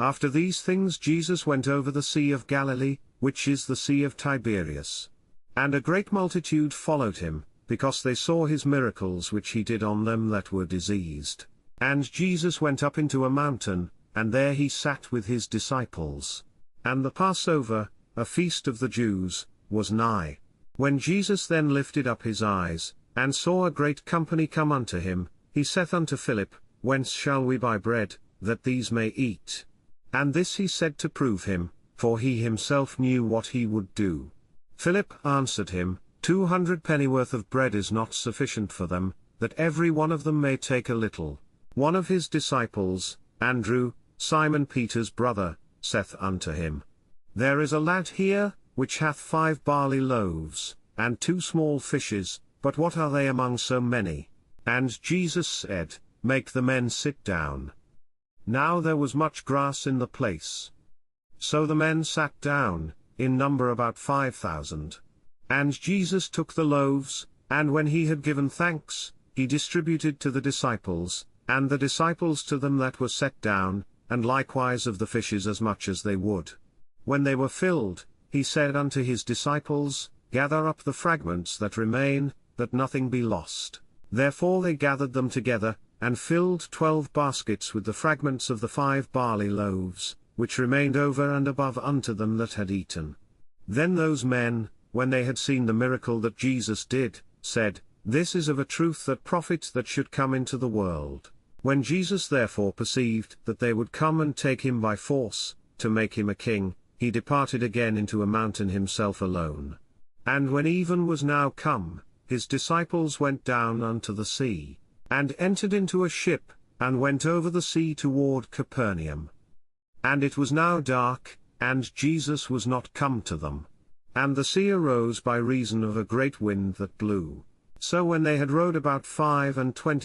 After these things Jesus went over the Sea of Galilee, which is the Sea of Tiberias. And a great multitude followed him, because they saw his miracles which he did on them that were diseased. And Jesus went up into a mountain, and there he sat with his disciples. And the Passover, a feast of the Jews, was nigh. When Jesus then lifted up his eyes, and saw a great company come unto him, he saith unto Philip, Whence shall we buy bread, that these may eat? And this he said to prove him, for he himself knew what he would do. Philip answered him, 200 pennyworth of bread is not sufficient for them, that every one of them may take a little. One of his disciples, Andrew, Simon Peter's brother, saith unto him, There is a lad here, which hath 5 barley loaves, and 2 small fishes, but what are they among so many? And Jesus said, Make the men sit down. Now there was much grass in the place. So the men sat down, in number about 5,000. And Jesus took the loaves, and when he had given thanks, he distributed to the disciples, and the disciples to them that were set down, and likewise of the fishes as much as they would. When they were filled, he said unto his disciples, Gather up the fragments that remain, that nothing be lost. Therefore they gathered them together, and filled 12 baskets with the fragments of the 5 barley loaves, which remained over and above unto them that had eaten. Then those men, when they had seen the miracle that Jesus did, said, This is of a truth that prophet that should come into the world. When Jesus therefore perceived that they would come and take him by force, to make him a king, he departed again into a mountain himself alone. And when even was now come, his disciples went down unto the sea, and entered into a ship, and went over the sea toward Capernaum. And it was now dark, and Jesus was not come to them. And the sea arose by reason of a great wind that blew. So when they had rowed about 25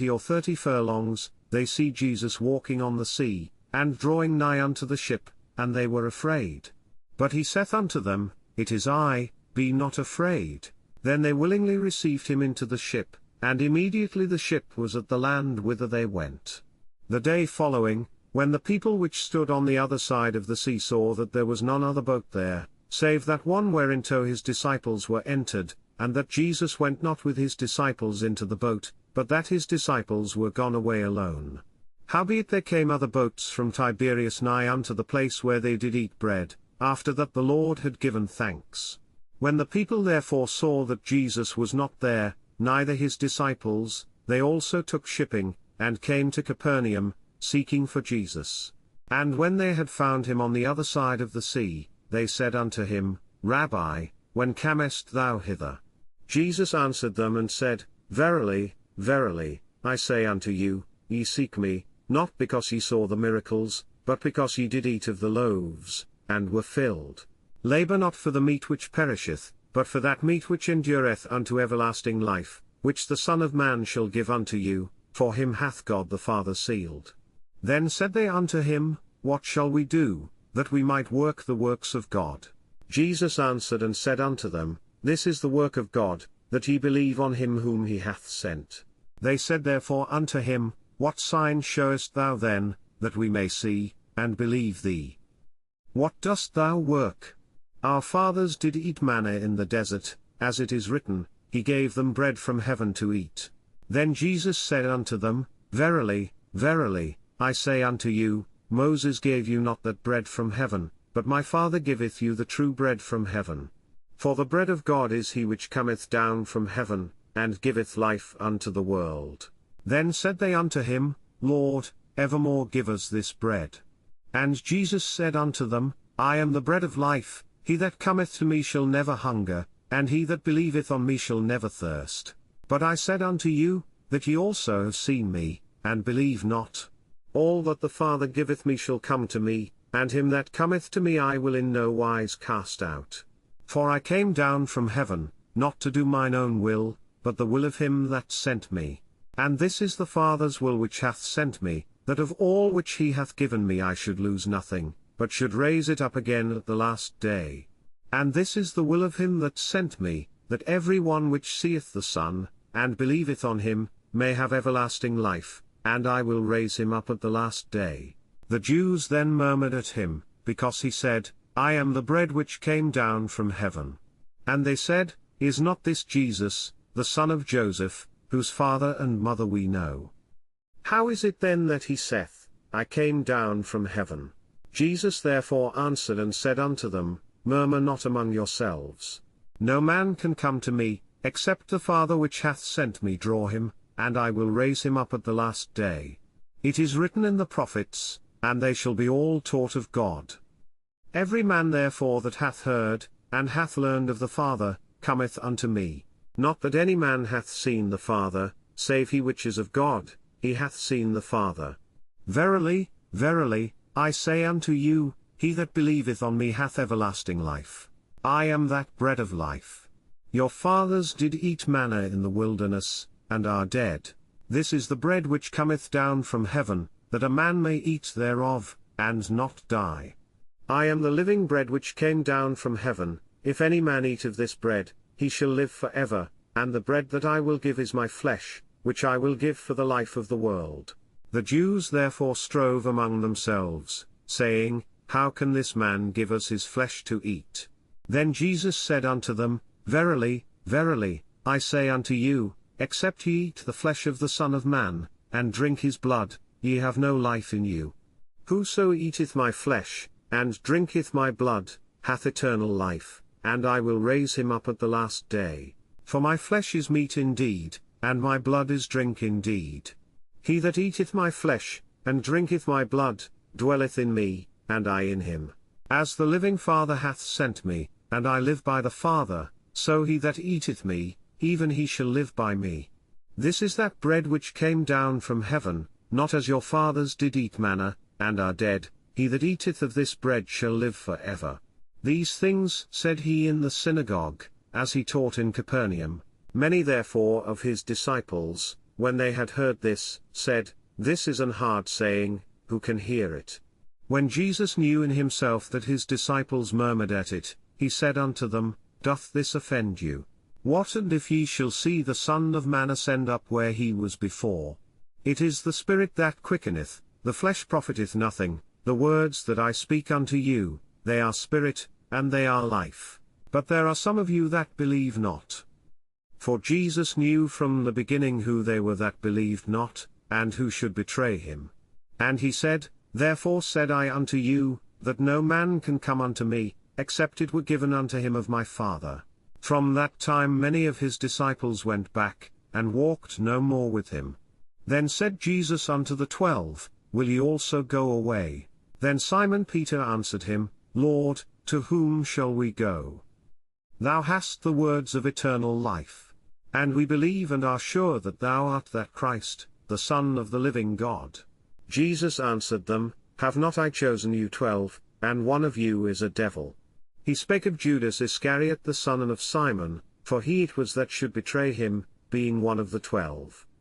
or 30 furlongs, they see Jesus walking on the sea, and drawing nigh unto the ship, and they were afraid. But he saith unto them, It is I, be not afraid. Then they willingly received him into the ship, and immediately the ship was at the land whither they went. The day following, when the people which stood on the other side of the sea saw that there was none other boat there, save that one whereinto his disciples were entered, and that Jesus went not with his disciples into the boat, but that his disciples were gone away alone. Howbeit there came other boats from Tiberias nigh unto the place where they did eat bread, after that the Lord had given thanks. When the people therefore saw that Jesus was not there, neither his disciples, they also took shipping, and came to Capernaum, seeking for Jesus. And when they had found him on the other side of the sea, they said unto him, Rabbi, when camest thou hither? Jesus answered them and said, Verily, verily, I say unto you, ye seek me, not because ye saw the miracles, but because ye did eat of the loaves, and were filled. Labour not for the meat which perisheth, but for that meat which endureth unto everlasting life, which the Son of Man shall give unto you, for him hath God the Father sealed. Then said they unto him, What shall we do, that we might work the works of God? Jesus answered and said unto them, This is the work of God, that ye believe on him whom he hath sent. They said therefore unto him, What sign showest thou then, that we may see, and believe thee? What dost thou work? Our fathers did eat manna in the desert, as it is written, He gave them bread from heaven to eat. Then Jesus said unto them, Verily, verily, I say unto you, Moses gave you not that bread from heaven, but my Father giveth you the true bread from heaven. For the bread of God is he which cometh down from heaven, and giveth life unto the world. Then said they unto him, Lord, evermore give us this bread. And Jesus said unto them, I am the bread of life, he that cometh to me shall never hunger, and he that believeth on me shall never thirst. But I said unto you, that ye also have seen me, and believe not. All that the Father giveth me shall come to me, and him that cometh to me I will in no wise cast out. For I came down from heaven, not to do mine own will, but the will of him that sent me. And this is the Father's will which hath sent me, that of all which he hath given me I should lose nothing, but should raise it up again at the last day. And this is the will of him that sent me, that every one which seeth the Son, and believeth on him, may have everlasting life, and I will raise him up at the last day. The Jews then murmured at him, because he said, I am the bread which came down from heaven. And they said, Is not this Jesus, the son of Joseph, whose father and mother we know? How is it then that he saith, I came down from heaven? Jesus therefore answered and said unto them, Murmur not among yourselves. No man can come to me, except the Father which hath sent me draw him, and I will raise him up at the last day. It is written in the prophets, and they shall be all taught of God. Every man therefore that hath heard, and hath learned of the Father, cometh unto me. Not that any man hath seen the Father, save he which is of God, he hath seen the Father. Verily, verily, I say unto you, he that believeth on me hath everlasting life. I am that bread of life. Your fathers did eat manna in the wilderness, and are dead. This is the bread which cometh down from heaven, that a man may eat thereof, and not die. I am the living bread which came down from heaven. If any man eat of this bread, he shall live for ever, and the bread that I will give is my flesh, which I will give for the life of the world. The Jews therefore strove among themselves, saying, How can this man give us his flesh to eat? Then Jesus said unto them, Verily, verily, I say unto you, except ye eat the flesh of the Son of Man, and drink his blood, ye have no life in you. Whoso eateth my flesh, and drinketh my blood, hath eternal life, and I will raise him up at the last day. For my flesh is meat indeed, and my blood is drink indeed. He that eateth my flesh, and drinketh my blood, dwelleth in me, and I in him. As the living Father hath sent me, and I live by the Father, so he that eateth me, even he shall live by me. This is that bread which came down from heaven, not as your fathers did eat manna, and are dead. He that eateth of this bread shall live for ever. These things said he in the synagogue, as he taught in Capernaum. Many therefore of his disciples, when they had heard this, said, This is an hard saying, who can hear it? When Jesus knew in himself that his disciples murmured at it, he said unto them, Doth this offend you? What and if ye shall see the Son of Man ascend up where he was before? It is the Spirit that quickeneth, the flesh profiteth nothing. The words that I speak unto you, they are spirit, and they are life. But there are some of you that believe not. For Jesus knew from the beginning who they were that believed not, and who should betray him. And he said, Therefore said I unto you, that no man can come unto me, except it were given unto him of my Father. From that time many of his disciples went back, and walked no more with him. Then said Jesus unto the 12, Will ye also go away? Then Simon Peter answered him, Lord, to whom shall we go? Thou hast the words of eternal life. And we believe and are sure that thou art that Christ, the Son of the living God. Jesus answered them, Have not I chosen you 12, and one of you is a devil? He spake of Judas Iscariot the son of Simon, for he it was that should betray him, being one of the 12.